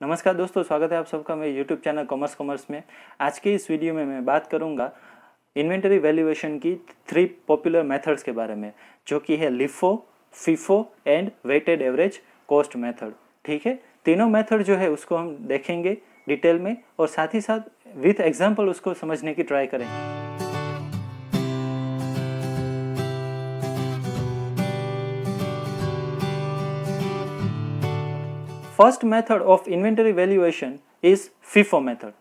नमस्कार दोस्तों, स्वागत है आप सबका मेरे यूट्यूब चैनल कॉमर्स में। आज के इस वीडियो में मैं बात करूंगा इन्वेंटरी वैल्यूएशन की 3 पॉपुलर मेथड्स के बारे में, जो कि है LIFO, FIFO and weighted average cost method. ठीक है, तीनों मेथड जो है उसको हम देखेंगे डिटेल में और साथ ही साथ विथ एग्जाम्पल उसको समझने की ट्राई करेंगे। First method of inventory valuation is FIFO method.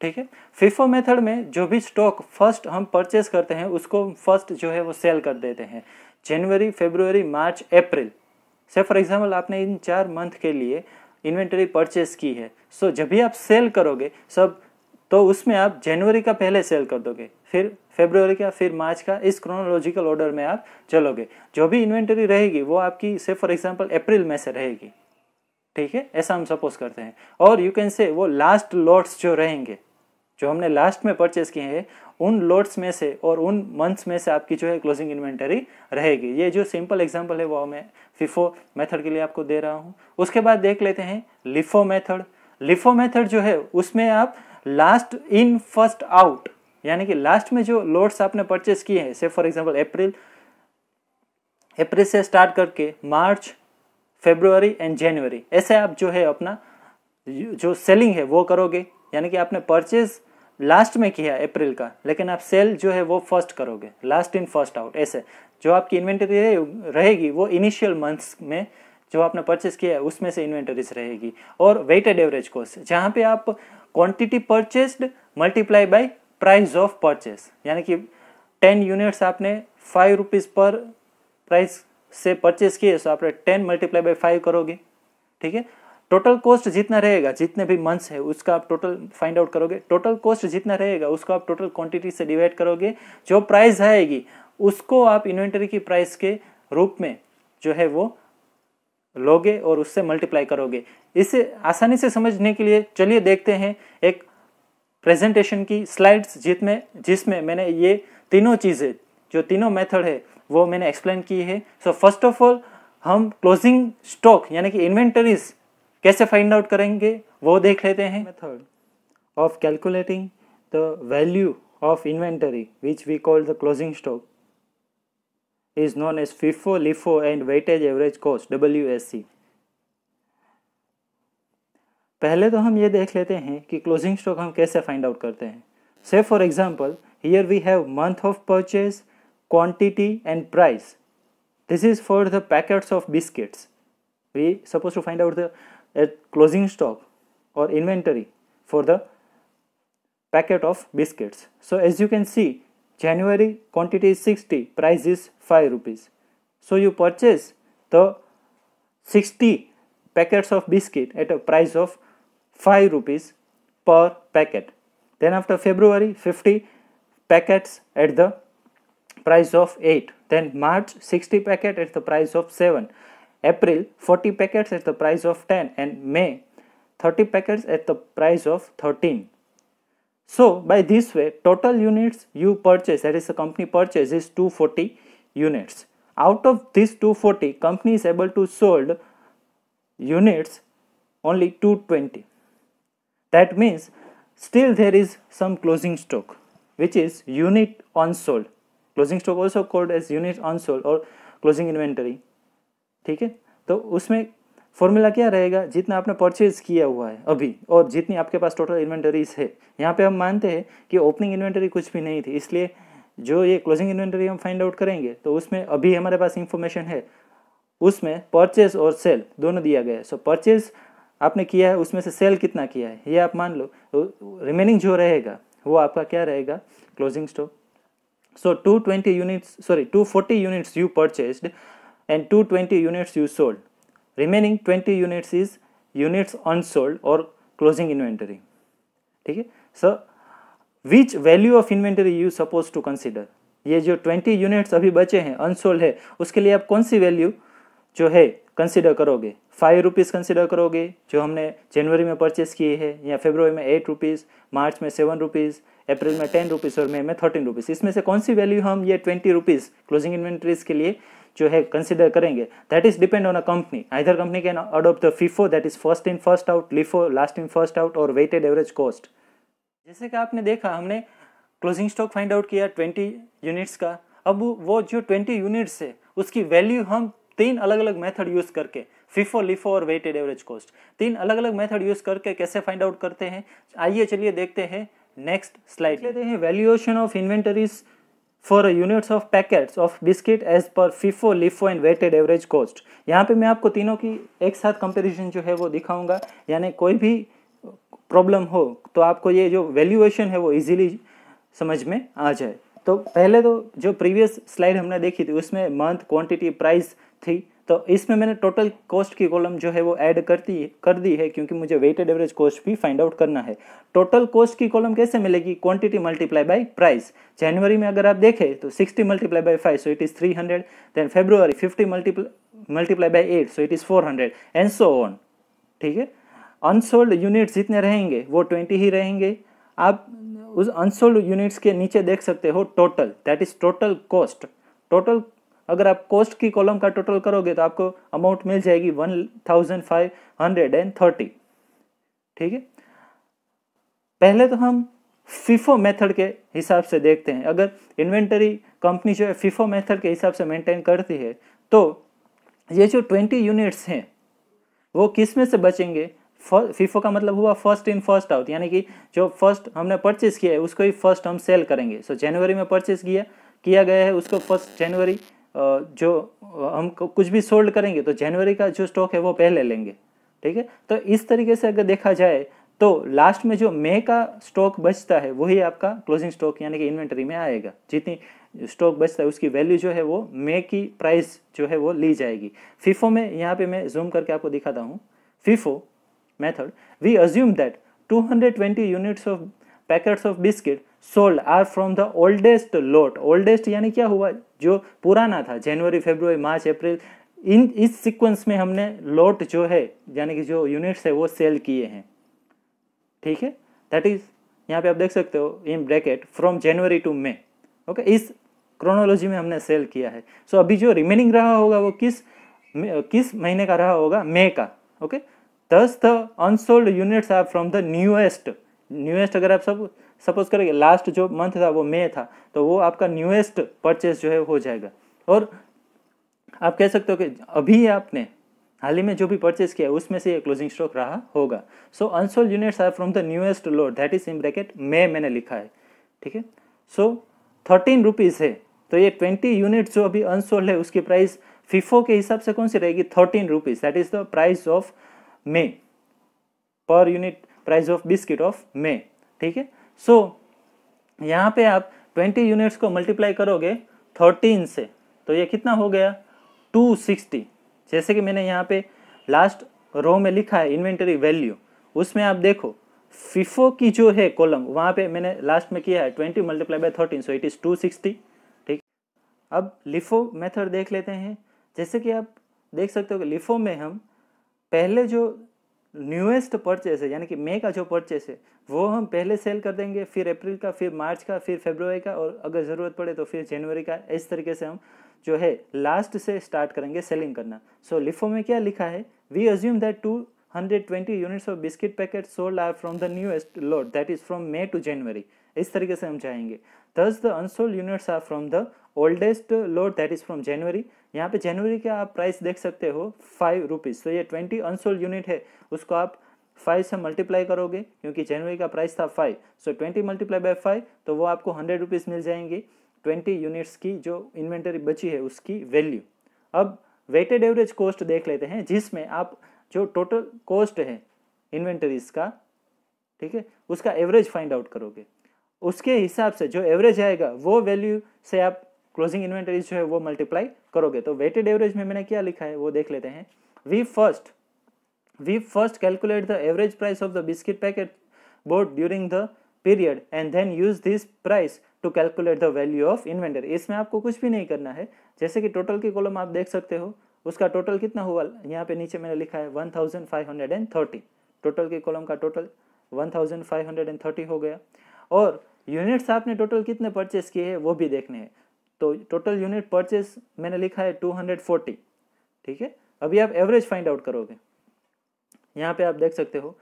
ठीक है, फीफो मेथड में जो भी स्टॉक फर्स्ट हम परचेस करते हैं उसको फर्स्ट जो है वो सेल कर देते हैं। जनवरी, फरवरी, मार्च, अप्रैल से फॉर एग्जांपल आपने इन 4 मंथ के लिए इन्वेंटरी परचेस की है। सो जब भी आप सेल करोगे सब, तो उसमें आप जनवरी का पहले सेल कर दोगे, फिर फरवरी का, फिर मार्च का, इस क्रोनोलॉजिकल ऑर्डर में आप चलोगे। जो भी इन्वेंटरी रहेगी वो आपकी से फॉर एग्जांपल अप्रैल में से रहेगी। ठीक है, ऐसा हम सपोज करते हैं। और यू कैन से वो लास्ट लॉट्स जो रहेंगे, जो हमने लास्ट में परचेस किए हैं, उन लॉट्स में से और उन मंथ्स में से आपकी जो है क्लोजिंग इन्वेंटरी रहेगी। ये जो सिंपल एग्जांपल है वो मैं फीफो मेथड के लिए आपको दे रहा हूँ। उसके बाद देख लेते हैं लिफो मेथड। लिफो मेथड जो है उसमें आप लास्ट इन फर्स्ट आउट, यानी कि लास्ट में जो लॉट्स आपने परचेस किए हैं, से फॉर एग्जाम्पल अप्रैल से स्टार्ट करके मार्च, फरवरी एंड जनवरी, ऐसे आप जो है अपना जो सेलिंग है वो करोगे। यानी कि आपने परचेज लास्ट में किया अप्रैल का, लेकिन आप सेल जो है वो फर्स्ट करोगे, लास्ट इन फर्स्ट आउट। ऐसे जो आपकी इन्वेंटरी रहेगी वो इनिशियल मंथ्स में जो आपने परचेस किया है उसमें से इन्वेंटरीज रहेगी। और वेटेड एवरेज कॉस्ट, जहाँ पे आप quantity purchased multiply by price of purchase, यानी कि 10 यूनिट्स आपने 5 रुपीज़ पर प्राइस से परचेस किए, तो आप 10 मल्टीप्लाई बाय 5 करोगे। ठीक है, टोटल कॉस्ट जितना रहेगा, जितने भी मंथ्स है उसका आप टोटल फाइंड आउट करोगे। टोटल कॉस्ट जितना रहेगा उसको आप टोटल क्वांटिटी से डिवाइड करोगे। जो प्राइस आएगी उसको आप इन्वेंटरी की प्राइस के रूप में जो है वो लोगे और उससे मल्टीप्लाई करोगे। इसे आसानी से समझने के लिए चलिए देखते हैं एक प्रेजेंटेशन की स्लाइड्स, जिसमें मैंने ये तीनों चीज़ें, जो तीनों मेथड है वो मैंने एक्सप्लेन की है। सो फर्स्ट ऑफ ऑल हम क्लोजिंग स्टॉक यानी कि इन्वेंटरीज कैसे फाइंड आउट करेंगे वो देख लेते हैं। Method of calculating the value of inventory which we call the closing stock is known as FIFO, LIFO and weightage average cost, WSC। पहले तो हम ये देख लेते हैं कि क्लोजिंग स्टॉक हम कैसे फाइंड आउट करते हैं। Say for example here we have month of purchase, quantity and price. This is for the packets of biscuits. We supposed to find out the closing stock or inventory for the packet of biscuits. So as you can see, January quantity is 60, price is 5 rupees. So you purchase the 60 packets of biscuit at a price of 5 rupees per packet. Then after February, 50 packets at the price of 8. Then March, 60 packet at the price of 7. April, 40 packets at the price of 10. And May, 30 packets at the price of 13. So by this way, total units you purchase, that is the company purchase, is 240 units. Out of this 240, company is able to sold units only 220. That means still there is some closing stock, which is unit unsold. Closing stock also called as unit unsold और closing inventory. ठीक है, तो उसमें formula क्या रहेगा, जितना आपने purchase किया हुआ है अभी और जितनी आपके पास टोटल इन्वेंटरीज है। यहाँ पे हम मानते हैं कि ओपनिंग इन्वेंटरी कुछ भी नहीं थी, इसलिए जो ये क्लोजिंग इन्वेंटरी हम फाइंड आउट करेंगे तो उसमें अभी हमारे पास इंफॉर्मेशन है, उसमें परचेज और सेल दोनों दिया गया है। सो परचेज आपने किया है, उसमें से सेल कितना किया है ये आप मान लो, तो रिमेनिंग जो रहेगा वो आपका क्या रहेगा, closing stock. So 240 units you purchased and 220 units you sold. Remaining 20 units is units unsold or closing inventory. ठीक है, so which value of inventory you supposed to consider? ये जो 20 units अभी बचे हैं अनसोल्ड है, उसके लिए आप कौन सी वैल्यू जो है कंसिडर करोगे? 5 रुपीज़ कंसिडर करोगे जो हमने जनवरी में परचेस किए हैं, या फरवरी में 8 रुपीज़, मार्च में 7 रुपीज़, अप्रैल में 10 रुपीज़ और मई में 13 रुपीज़। इसमें से कौन सी वैल्यू हम ये 20 रुपीज़ क्लोजिंग इन्वेंटरीज के लिए जो है कंसिडर करेंगे, that is depend on a company. Either company can adopt the FIFO, that is first in first out, LIFO last in first out, और वेटेड एवरेज कॉस्ट. जैसे कि आपने देखा, हमने क्लोजिंग स्टॉक फाइंड आउट किया 20 units का. अब वो जो 20 यूनिट्स है उसकी वैल्यू हम 3 अलग अलग मेथड यूज करके, FIFO, LIFO और वेटेड एवरेज कॉस्ट, 3 अलग अलग मेथड यूज करके कैसे फाइंड आउट करते हैं, आइए चलिए देखते हैं. नेक्स्ट स्लाइड लेते हैं. Valuation of inventories for units of packets of biscuit as per FIFO, LIFO and weighted average cost. यहाँ पे मैं आपको तीनों की एक साथ कंपेरिजन जो है वो दिखाऊंगा, यानी कोई भी प्रॉब्लम हो तो आपको ये जो वैल्यूएशन है वो इजीली समझ में आ जाए. तो पहले तो जो प्रीवियस स्लाइड हमने देखी थी उसमें मंथ, क्वांटिटी, प्राइस थी, तो इसमें मैंने टोटल कॉस्ट की कॉलम जो है वो ऐड कर दी है, क्योंकि मुझे वेटेड एवरेज कॉस्ट भी फाइंड आउट करना है. टोटल कॉस्ट की कॉलम कैसे मिलेगी? Quantity multiply by price. जनवरी में अगर आप देखें तो 60 multiply by 5 so it is 300, then February 50 multiply by 8 so it is 400 and so on. ठीक है. अनसोल्ड यूनिट्स जितने रहेंगे वो 20 ही रहेंगे. आप उस अनसोल्ड यूनिट्स के नीचे देख सकते हो total, that is total cost. Total अगर आप कॉस्ट की कॉलम का टोटल करोगे तो आपको अमाउंट मिल जाएगी 1530. ठीक है. पहले तो हम FIFO मेथड के हिसाब से देखते हैं. अगर इन्वेंटरी कंपनी जो है FIFO मेथड के हिसाब से मेंटेन करती है तो ये जो 20 यूनिट्स हैं वो किस में से बचेंगे? FIFO का मतलब हुआ फर्स्ट इन फर्स्ट आउट, यानी कि जो फर्स्ट हमने परचेज किया है उसको ही फर्स्ट हम सेल करेंगे. सो जनवरी में परचेज किया गया है उसको फर्स्ट जनवरी जो हम कुछ भी सोल्ड करेंगे तो जनवरी का जो स्टॉक है वो पहले लेंगे. ठीक है. तो इस तरीके से अगर देखा जाए तो लास्ट में जो मई का स्टॉक बचता है वही आपका क्लोजिंग स्टॉक यानी कि इन्वेंटरी में आएगा. जितनी स्टॉक बचता है उसकी वैल्यू जो है वो मई की प्राइस जो है वो ली जाएगी. FIFO में यहाँ पे मैं जूम करके आपको दिखाता हूँ. FIFO method, we assume that 220 units of packets of biscuit sold are from the oldest lot. oldest यानी क्या हुआ? जो पुराना था, जनवरी, फरवरी, मार्च, अप्रैल, इस सीक्वेंस में हमने लॉट जो है यानी कि जो यूनिट्स है वो सेल किए हैं. ठीक है. दैट इज यहाँ पे आप देख सकते हो in bracket from January to May. Okay. इस क्रोनोलॉजी में हमने सेल किया है. सो अभी जो रिमेनिंग रहा होगा वो किस महीने का रहा होगा? मई का. Okay. Thus the unsold units are from the newest अगर आप सब सपोज करेंगे लास्ट जो मंथ था वो मई था तो वो आपका न्यूएस्ट परचेज जो है हो जाएगा. और आप कह सकते हो कि अभी आपने हाल ही में जो भी परचेज किया उसमें से ये क्लोजिंग स्टॉक रहा होगा. So unsold units are from the newest lot, that is in bracket मई मैंने लिखा है. ठीक है. सो 13 रुपीज़ है तो ये 20 यूनिट्स जो अभी अनसोल्ड है उसकी प्राइस FIFO के हिसाब से कौन सी रहेगी? 13 rupees. That is the price of May, per unit price of biscuit of May. ठीक है. सो यहाँ पे आप 20 यूनिट्स को मल्टीप्लाई करोगे 13 से तो ये कितना हो गया? 260. जैसे कि मैंने यहाँ पे लास्ट रो में लिखा है इन्वेंटरी वैल्यू, उसमें आप देखो FIFO की जो है कॉलम वहाँ पे मैंने लास्ट में किया है 20 multiply by 13 so it is 260. ठीक. अब LIFO मेथड देख लेते हैं. जैसे कि आप देख सकते हो कि LIFO में हम पहले जो न्यूएस्ट परचेस है यानी कि मई का जो परचेस है वो हम पहले सेल कर देंगे, फिर अप्रैल का, फिर मार्च का, फिर फरवरी का, और अगर ज़रूरत पड़े तो फिर जनवरी का. इस तरीके से हम जो है लास्ट से स्टार्ट करेंगे सेलिंग करना. सो LIFO में क्या लिखा है? We assume that 220 units of biscuit packet sold are from the newest lot, that is from May to January. इस तरीके से हम जाएंगे. Thus the unsold units are from the oldest lot, that is from January. यहाँ पे जनवरी का आप price देख सकते हो 5 रुपीज़. तो ये 20 अनसोल्ड यूनिट है उसको आप 5 से मल्टीप्लाई करोगे क्योंकि जनवरी का प्राइस था 5. सो 20 मल्टीप्लाई बाय 5 तो वो आपको 100 रुपीज़ मिल जाएंगे 20 यूनिट्स की जो इन्वेंटरी बची है उसकी वैल्यू. अब वेटेड एवरेज कॉस्ट देख लेते हैं जिसमें आप जो टोटल कॉस्ट है इन्वेंटरीज का, ठीक है, उसका एवरेज फाइंड आउट करोगे. उसके हिसाब से जो एवरेज आएगा वो वैल्यू से आप क्लोजिंग इन्वेंटरीज जो है वो मल्टीप्लाई करोगे. तो वेटेड एवरेज में मैंने क्या लिखा है वो देख लेते हैं. We first calculate the average price of the biscuit packet bought during the period and then use this price to calculate the value of inventory. इसमें आपको कुछ भी नहीं करना है. जैसे कि टोटल की कॉलम आप देख सकते हो उसका टोटल कितना हुआ, यहाँ पे नीचे मैंने लिखा है 1530. टोटल की कॉलम का टोटल 1530 हो गया. और यूनिट्स आपने टोटल कितने परचेस किए हैं वो भी देखने हैं. तो टोटल यूनिट परचेस मैंने लिखा है 240, ठीक है। अभी आप एवरेज फाइंड आउट करोगे, यहाँ पे आप देख सकते हो,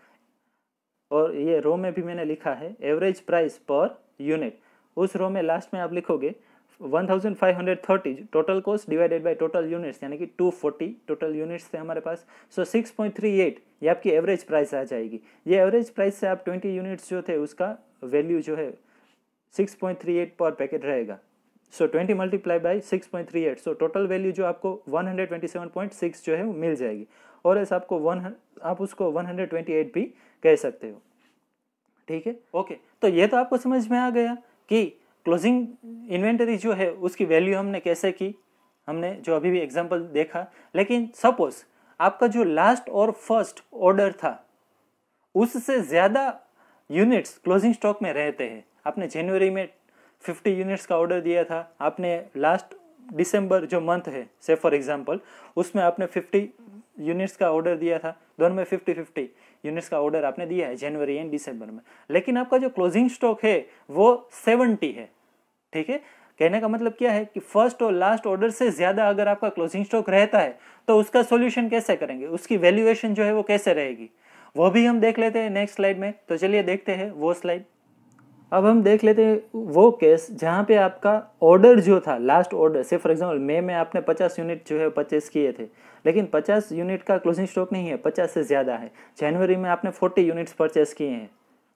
और ये रो में भी मैंने लिखा है एवरेज प्राइस पर यूनिट। उस रो में लास्ट में आप लिखोगे 1530 total cost divided by total units, यानी कि 240 टोटल यूनिट्स थे हमारे पास। सो 6.38 ये आपकी एवरेज प्राइस आ जाएगी। ये एवरेज प्राइस से आप 20 यूनिट्स जो थे उसका वैल्यू जो है 6.38 पर पैकेट रहेगा। सो 20 multiply by 6.38, so total value जो आपको 127.6 जो है वो मिल जाएगी। और ऐसा आपको आप उसको 128 भी कह सकते हो, ठीक है। ओके, तो ये तो आपको समझ में आ गया कि क्लोजिंग इन्वेंटरी जो है उसकी वैल्यू हमने कैसे की, हमने जो अभी भी एग्जांपल देखा। लेकिन सपोज आपका जो लास्ट और फर्स्ट ऑर्डर था उससे ज़्यादा यूनिट्स क्लोजिंग स्टॉक में रहते हैं। आपने जनवरी में 50 यूनिट्स का ऑर्डर दिया था, आपने लास्ट दिसंबर जो मंथ है से फॉर एग्जांपल उसमें आपने 50 यूनिट्स का ऑर्डर दिया था, दोनों में 50-50 यूनिट्स का ऑर्डर आपने दिया है जनवरी एंड दिसंबर में। लेकिन आपका जो क्लोजिंग स्टॉक है वो 70 है, ठीक है। कहने का मतलब क्या है कि फर्स्ट और लास्ट ऑर्डर से ज़्यादा अगर आपका क्लोजिंग स्टॉक रहता है तो उसका सॉल्यूशन कैसे करेंगे, उसकी वैल्यूएशन जो है वो कैसे रहेगी, वो भी हम देख लेते हैं नेक्स्ट स्लाइड में। तो चलिए देखते हैं वो स्लाइड। अब हम देख लेते हैं वो केस जहाँ पे आपका ऑर्डर जो था, लास्ट ऑर्डर से फॉर एग्जांपल मई में आपने 50 यूनिट जो है परचेस किए थे, लेकिन 50 यूनिट का क्लोजिंग स्टॉक नहीं है, 50 से ज़्यादा है। जनवरी में आपने 40 यूनिट्स परचेस किए हैं,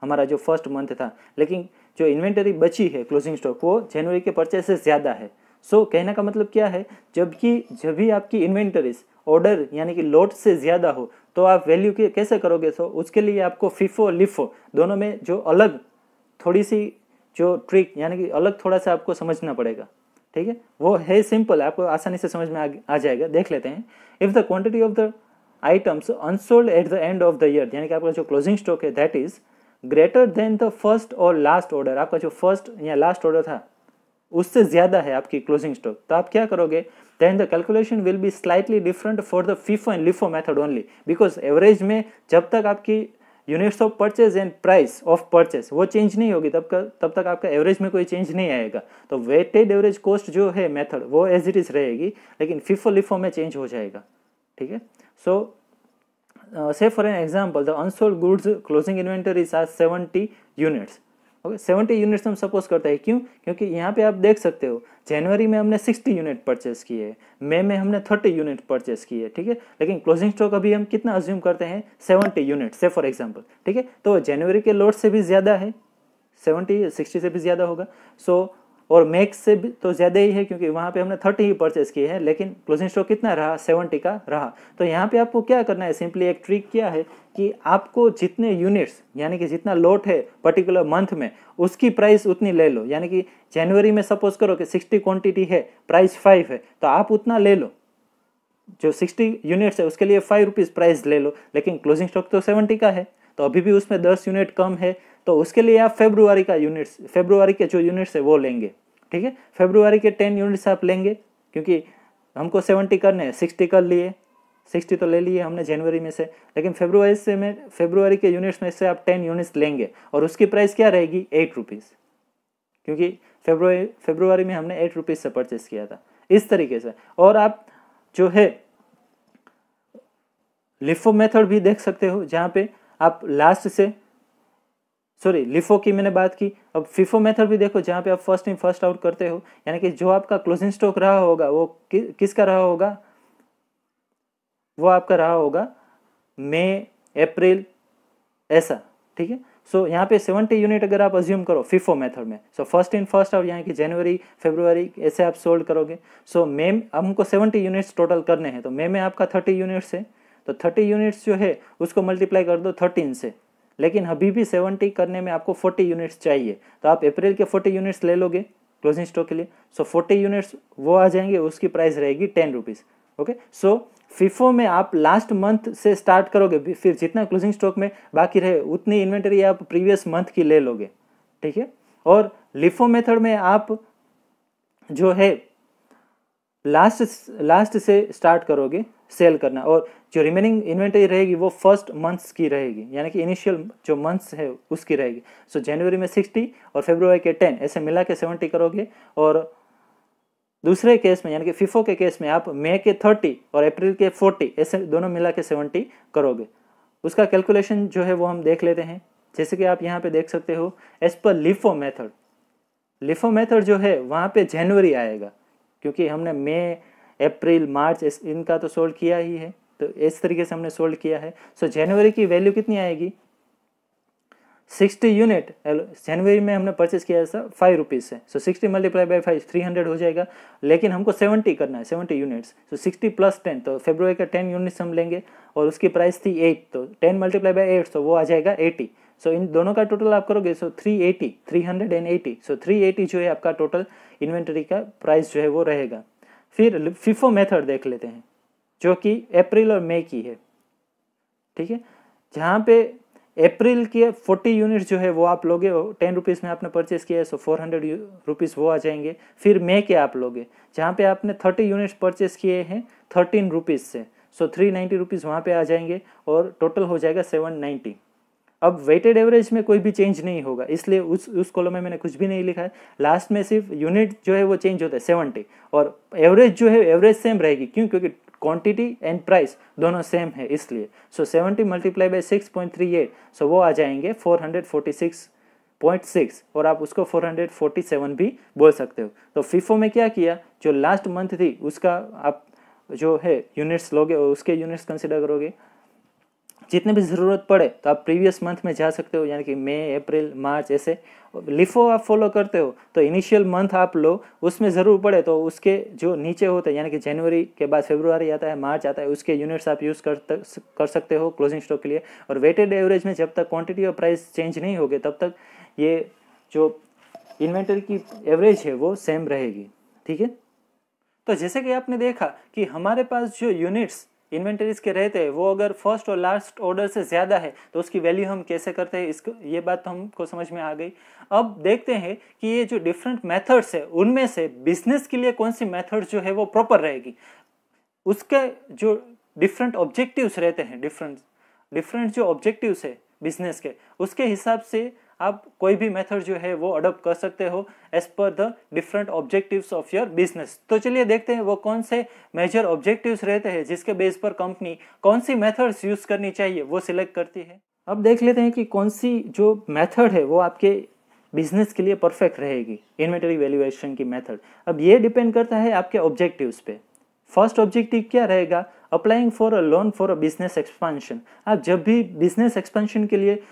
हमारा जो फर्स्ट मंथ था, लेकिन जो इन्वेंटरी बची है क्लोजिंग स्टॉक वो जनवरी के परचेस से ज़्यादा है। सो कहने का मतलब क्या है, जब भी आपकी इन्वेंटरीज ऑर्डर यानी कि लोट से ज़्यादा हो तो आप वैल्यू कैसे करोगे। तो उसके लिए आपको FIFO लिफो दोनों में जो अलग थोड़ी सी जो ट्रिक यानी कि अलग थोड़ा सा आपको समझना पड़ेगा, ठीक है। वो है सिंपल, आपको आसानी से समझ में आ जाएगा। देख लेते हैं। If the quantity of the items unsold at the end of the year, यानी कि आपका जो क्लोजिंग स्टॉक है that is greater than the first और लास्ट ऑर्डर, आपका जो फर्स्ट या लास्ट ऑर्डर था उससे ज़्यादा है आपकी क्लोजिंग स्टॉक, तो आप क्या करोगे, then the calculation will be slightly different for the FIFO and LIFO method only, because average में जब तक आपकी units of purchase and price of purchase वो चेंज नहीं होगी तब तक आपका एवरेज में कोई चेंज नहीं आएगा। तो वेटेड एवरेज कॉस्ट जो है मेथड वो एज इट इज रहेगी, लेकिन FIFO LIFO में चेंज हो जाएगा, ठीक है। So say for an example the unsold goods closing inventories are 70 units. Okay, 70 units हम सपोज करते हैं, क्यों, क्योंकि यहाँ पे आप देख सकते हो जनवरी में हमने 60 यूनिट परचेस किए हैं, मई में हमने 30 यूनिट परचेस किए, ठीक है। लेकिन क्लोजिंग स्टॉक अभी हम कितना अज्यूम करते हैं, 70 यूनिट से फॉर एग्जांपल, ठीक है। तो जनवरी के लोड से भी ज़्यादा है, 60 से भी ज़्यादा होगा। सो और मैक्स से भी तो ज़्यादा ही है क्योंकि वहाँ पे हमने 30 ही परचेस किए हैं, लेकिन क्लोजिंग स्टॉक कितना रहा, 70 का रहा। तो यहाँ पे आपको क्या करना है, सिंपली एक ट्रिक क्या है कि आपको जितने यूनिट्स यानी कि जितना लोट है पर्टिकुलर मंथ में उसकी प्राइस उतनी ले लो। यानी कि जनवरी में सपोज करो कि 60 क्वांटिटी है, प्राइस 5 है, तो आप उतना ले लो, जो 60 यूनिट्स है उसके लिए 5 रुपीज़ प्राइस ले लो। लेकिन क्लोजिंग स्टॉक तो 70 का है, तो अभी भी उसमें 10 यूनिट कम है, तो उसके लिए आप फेब्रुआरी के जो यूनिट्स है वो लेंगे, ठीक है। फेब्रुआरी के 10 यूनिट्स आप लेंगे क्योंकि हमको 70 करने हैं, 60 कर लिए, 60 तो ले लिए हमने जनवरी में से, लेकिन फेब्रुआरी के यूनिट्स में से आप 10 यूनिट्स लेंगे और उसकी प्राइस क्या रहेगी, 8 रुपीज़, क्योंकि फेब्रुआरी में हमने 8 रुपीज़ से परचेस किया था, इस तरीके से। और आप जो है लिफो मेथड भी देख सकते हो, जहाँ पे आप लास्ट से लिफो की मैंने बात की, अब FIFO मेथड भी देखो, जहाँ पे आप फर्स्ट इन फर्स्ट आउट करते हो, यानी कि जो आपका क्लोजिंग स्टॉक रहा होगा वो किसका रहा होगा, वो आपका रहा होगा मई अप्रैल ऐसा, ठीक है। सो यहाँ पे 70 यूनिट अगर आप अज्यूम करो FIFO मेथड में, so first in first out यानी कि जनवरी फरवरी ऐसे आप सोल्ड करोगे। सो मई हमको 70 यूनिट्स टोटल करने हैं, तो मई में आपका 30 यूनिट्स है, तो 30 यूनिट्स जो है उसको मल्टीप्लाई कर दो 13 से, लेकिन अभी भी 70 करने में आपको 40 यूनिट्स चाहिए, तो आप अप्रैल के 40 यूनिट्स ले लोगे क्लोजिंग स्टॉक के लिए। सो 40 यूनिट्स वो आ जाएंगे, उसकी प्राइस रहेगी 10 रुपीज़। ओके, सो FIFO में आप लास्ट मंथ से स्टार्ट करोगे, फिर जितना क्लोजिंग स्टॉक में बाकी रहे उतनी इन्वेंटरी आप प्रीवियस मंथ की ले लोगे, ठीक है। और LIFO मेथड में आप जो है लास्ट से स्टार्ट करोगे सेल करना, और जो रिमेनिंग इन्वेंटरी रहेगी वो फर्स्ट मंथ्स की रहेगी, यानी कि इनिशियल जो मंथ्स है उसकी रहेगी। सो जनवरी में 60 और फरवरी के 10 ऐसे मिला के 70 करोगे, और दूसरे केस में यानी कि FIFO के केस में आप मई के 30 और अप्रैल के 40 ऐसे दोनों मिला के 70 करोगे। उसका कैलकुलेशन जो है वो हम देख लेते हैं। जैसे कि आप यहाँ पे देख सकते हो, एज पर लिफो मेथड, लिफो मेथड जो है वहाँ पे जनवरी आएगा, क्योंकि हमने मई अप्रैल मार्च इनका तो सोल्व किया ही है, तो इस तरीके से हमने सोल्व किया है। सो जनवरी की वैल्यू कितनी आएगी, 60 यूनिट जनवरी में हमने परचेस किया था 5 रुपीज़ से, सो 60 मल्टीप्लाई बाई 5 300 हो जाएगा, लेकिन हमको 70 करना है, 70 यूनिट्स, सो 60 प्लस 10, तो फरवरी का 10 यूनिट्स हम लेंगे और उसकी प्राइस थी 8, तो 10 मल्टीप्लाई बाई 8, तो वो आ जाएगा 80। सो इन दोनों का टोटल आप करोगे सो 380, 380, सो 380 जो है आपका टोटल इन्वेंटरी का प्राइस जो है वो रहेगा। फिर FIFO मेथड देख लेते हैं, जो कि अप्रैल और मई की है, ठीक है। जहाँ पे अप्रैल के 40 यूनिट जो है वो आप लोगे, 10 रुपीज़ में आपने परचेस किया है, सो 400 रुपीज़ वो आ जाएंगे। फिर मई के आप लोगे, जहाँ पे आपने 30 यूनिट्स परचेस किए हैं 13 रुपीज़ से, सो 390 रुपीज़ वहाँ पे आ जाएंगे और टोटल हो जाएगा 790। अब वेटेड एवरेज में कोई भी चेंज नहीं होगा, इसलिए उस कॉलम में मैंने कुछ भी नहीं लिखा है। लास्ट में सिर्फ यूनिट जो है वो चेंज होता है 70, और एवरेज जो है एवरेज सेम रहेगी, क्यों, क्योंकि क्वांटिटी एंड प्राइस दोनों सेम है इसलिए। सो 70 मल्टीप्लाई बाई 6.38, सो वो आ जाएंगे 446.6, और आप उसको 447 भी बोल सकते हो। तो FIFO में क्या किया, जो लास्ट मंथ थी उसका आप जो है यूनिट्स लोगे और उसके यूनिट्स कंसिडर करोगे। जितने भी ज़रूरत पड़े तो आप प्रीवियस मंथ में जा सकते हो, यानी कि मई अप्रैल मार्च, ऐसे लिफो आप फॉलो करते हो तो इनिशियल मंथ आप लो, उसमें ज़रूर पड़े तो उसके जो नीचे होते हैं, यानी कि जनवरी के बाद फरवरी आता है, मार्च आता है, उसके यूनिट्स आप यूज़ कर सकते हो क्लोजिंग स्टॉक के लिए। और वेटेड एवरेज में जब तक क्वांटिटी और प्राइस चेंज नहीं होगे तब तक ये जो इन्वेंटरी की एवरेज है वो सेम रहेगी, ठीक है। तो जैसे कि आपने देखा कि हमारे पास जो यूनिट्स इन्वेंटरीज के रहते हैं वो अगर फर्स्ट और लास्ट ऑर्डर से ज़्यादा है तो उसकी वैल्यू हम कैसे करते हैं, इसको ये बात तो हमको समझ में आ गई। अब देखते हैं कि ये जो डिफरेंट मेथड्स है उनमें से बिजनेस के लिए कौन सी मेथड जो है वो प्रॉपर रहेगी, उसके जो डिफरेंट ऑब्जेक्टिव्स रहते हैं, डिफरेंट जो ऑब्जेक्टिव्स है बिजनेस के, उसके हिसाब से आप कोई भी मेथड जो है वो अडॉप्ट कर सकते हो as per the different objectives of your business. तो चलिए देखते हैं वो कौन से मेजर ऑब्जेक्टिव्स रहते हैं जिसके बेस पर कंपनी कौन सी मेथड्स यूज करनी चाहिए वो सिलेक्ट करती है। अब देख लेते हैं कि कौन सी जो मेथड है वो आपके बिजनेस के लिए परफेक्ट रहेगी, इन्वेंटरी वैल्यूएशन की मेथड। अब ये डिपेंड करता है आपके ऑब्जेक्टिव्स पे। फर्स्ट ऑब्जेक्टिव क्या रहेगा, applying for a loan for a business expansion. आप जब भी बिजनेस एक्सपेंशन के लिए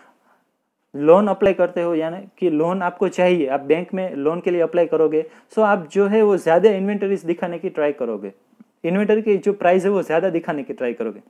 लोन अप्लाई करते हो, यानी कि लोन आपको चाहिए, आप बैंक में लोन के लिए अप्लाई करोगे, सो आप जो है वो ज़्यादा इन्वेंटरीज दिखाने की ट्राई करोगे, इन्वेंटरी की जो प्राइस है वो ज़्यादा दिखाने की ट्राई करोगे।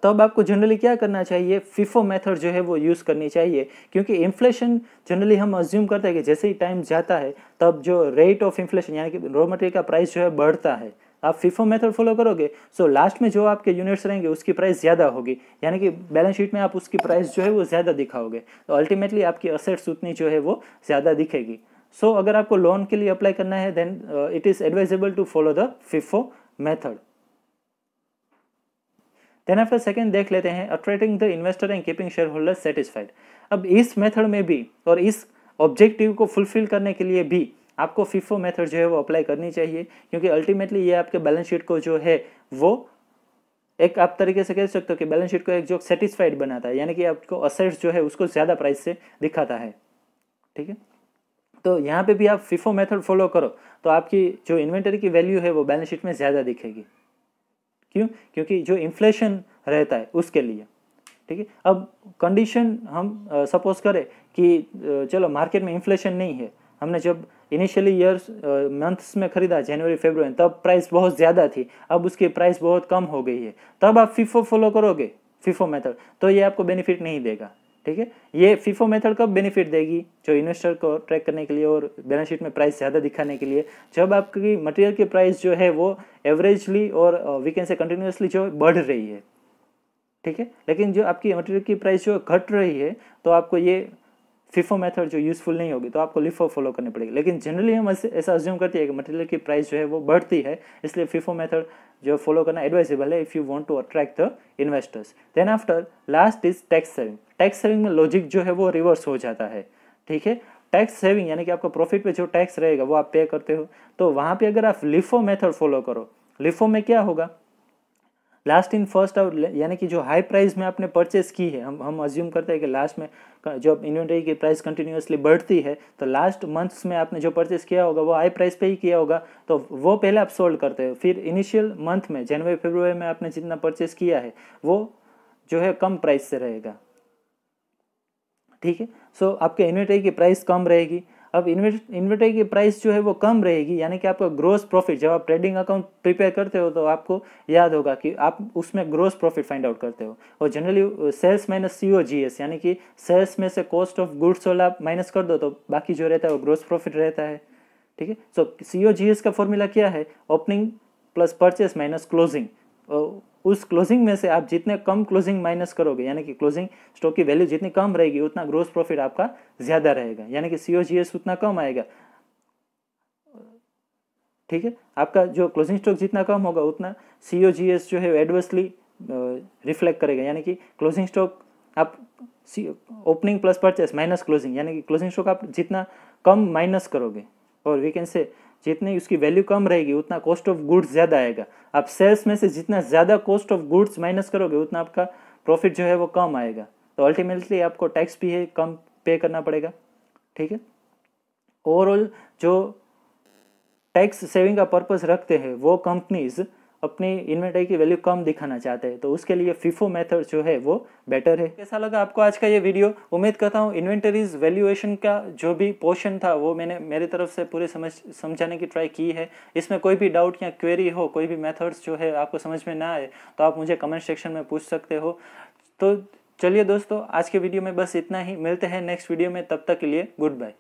तब आपको जनरली क्या करना चाहिए, FIFO मेथड जो है वो यूज़ करनी चाहिए, क्योंकि इन्फ्लेशन जनरली हम अज्यूम करते हैं कि जैसे ही टाइम जाता है तब जो रेट ऑफ इन्फ्लेशन यानी कि रॉ मटेरियल का प्राइस जो है बढ़ता है। आप FIFO मेथड फॉलो करोगे सो लास्ट में जो आपके यूनिट्स रहेंगे उसकी प्राइस ज़्यादा होगी, यानी कि बैलेंस शीट में आप उसकी प्राइस जो है वो ज़्यादा दिखाओगे, तो अल्टीमेटली आपकी असेट्स उतनी जो है वो ज़्यादा दिखेगी। सो अगर आपको लोन के लिए अप्लाई करना है then it is advisable to follow the FIFO method. Then after second देख लेते हैं attracting the investor and keeping share holder satisfied. अब इस मेथड में भी और इस ऑब्जेक्टिव को फुलफिल करने के लिए भी आपको FIFO मेथड जो है वो अप्लाई करनी चाहिए, क्योंकि अल्टीमेटली ये आपके बैलेंस शीट को जो है वो एक आप तरीके से कह सकते हो कि बैलेंस शीट को एक जो सेटिस्फाइड बनाता है, यानी कि आपको असेट्स जो है उसको ज़्यादा प्राइस से दिखाता है, ठीक है। तो यहाँ पे भी आप FIFO मेथड फॉलो करो तो आपकी जो इन्वेंटरी की वैल्यू है वो बैलेंस शीट में ज़्यादा दिखेगी। क्यों, क्योंकि जो इन्फ्लेशन रहता है उसके लिए, ठीक है। अब कंडीशन हम सपोज करें कि चलो मार्केट में इन्फ्लेशन नहीं है, हमने जब इनिशियली ईयर्स मंथ्स में खरीदा जनवरी फरवरी तब प्राइस बहुत ज़्यादा थी, अब उसकी प्राइस बहुत कम हो गई है, तब आप FIFO फॉलो करोगे, FIFO मेथड, तो ये आपको बेनिफिट नहीं देगा, ठीक है। ये FIFO मेथड कब बेनिफिट देगी, जो इन्वेस्टर को ट्रैक करने के लिए और बैलेंस शीट में प्राइस ज़्यादा दिखाने के लिए, जब आपकी मटेरियल की प्राइस जो है वो एवरेजली और वी कैन से कंटिन्यूसली जो बढ़ रही है, ठीक है। लेकिन जो आपकी मटेरियल की प्राइस जो घट रही है तो आपको ये FIFO मेथड जो यूजफुल नहीं होगी, तो आपको LIFO फॉलो करनी पड़ेगी। लेकिन जनरली हम ऐसा अज्यूम करते हैं कि मटेरियल की प्राइस जो है वो बढ़ती है, इसलिए FIFO मेथड जो फॉलो करना एडवाइजेबल है if you want to attract the investors. Then after last is tax saving. Tax saving में लॉजिक जो है वो रिवर्स हो जाता है, ठीक है। टैक्स सेविंग यानी कि आपका प्रॉफिट पे जो टैक्स रहेगा वो आप पे करते हो। तो वहाँ पे अगर आप लिफो मेथड फॉलो करो, लिफो में क्या होगा, लास्ट इन फर्स्ट आउट, यानी कि जो हाई प्राइस में आपने परचेस की है, हम अज्यूम करते हैं कि लास्ट में जब इन्वेंटरी की प्राइस कंटिन्यूसली बढ़ती है तो लास्ट मंथ्स में आपने जो परचेस किया होगा वो हाई प्राइस पे ही किया होगा, तो वो पहले आप सोल्ड करते हो। फिर इनिशियल मंथ में जनवरी फरवरी में आपने जितना परचेस किया है वो जो है कम प्राइस से रहेगा, ठीक है। सो आपके इन्वेंटरी की प्राइस कम रहेगी। अब इन्वेंटरी की प्राइस जो है वो कम रहेगी, यानी कि आपका ग्रोस प्रॉफिट, जब आप ट्रेडिंग अकाउंट प्रिपेयर करते हो तो आपको याद होगा कि आप उसमें ग्रोस प्रॉफिट फाइंड आउट करते हो, और जनरली सेल्स माइनस COGS, यानी कि सेल्स में से कॉस्ट ऑफ गुड्स सोल्ड आप माइनस कर दो तो बाकी जो रहता है वो ग्रोस प्रॉफिट रहता है, ठीक है। सो COGS का फॉर्मूला क्या है, opening plus purchase minus closing. उस क्लोजिंग में से आप जितने कम क्लोजिंग माइनस करोगे, यानी कि क्लोजिंग स्टॉक की वैल्यू जितनी कम रहेगी उतना ग्रोस प्रॉफिट आपका ज्यादा रहेगा, यानी कि COGS उतना कम आएगा, ठीक है। आपका जो क्लोजिंग स्टॉक जितना कम होगा उतना COGS जो है एडवर्सली रिफ्लेक्ट करेगा, यानी कि क्लोजिंग स्टॉक आप opening plus purchase minus closing, यानी कि क्लोजिंग स्टॉक आप जितना कम माइनस करोगे, और वी कैन से जितनी उसकी वैल्यू कम रहेगी उतना कॉस्ट ऑफ गुड्स ज़्यादा आएगा। आप सेल्स में से जितना ज़्यादा कॉस्ट ऑफ गुड्स माइनस करोगे उतना आपका प्रॉफिट जो है वो कम आएगा, तो अल्टीमेटली आपको टैक्स भी है कम पे करना पड़ेगा, ठीक है। ओवरऑल जो टैक्स सेविंग का पर्पस रखते हैं वो कंपनीज अपनी इन्वेंटरी की वैल्यू कम दिखाना चाहते हैं, तो उसके लिए FIFO मेथड जो है वो बेटर है। कैसा लगा आपको आज का ये वीडियो? उम्मीद करता हूँ इन्वेंटरीज वैल्यूएशन का जो भी पोर्शन था वो मैंने मेरी तरफ से पूरे समझाने की ट्राई की है। इसमें कोई भी डाउट या क्वेरी हो, कोई भी मेथड्स जो है आपको समझ में ना आए तो आप मुझे कमेंट सेक्शन में पूछ सकते हो। तो चलिए दोस्तों, आज के वीडियो में बस इतना ही, मिलते हैं नेक्स्ट वीडियो में, तब तक के लिए गुड बाय।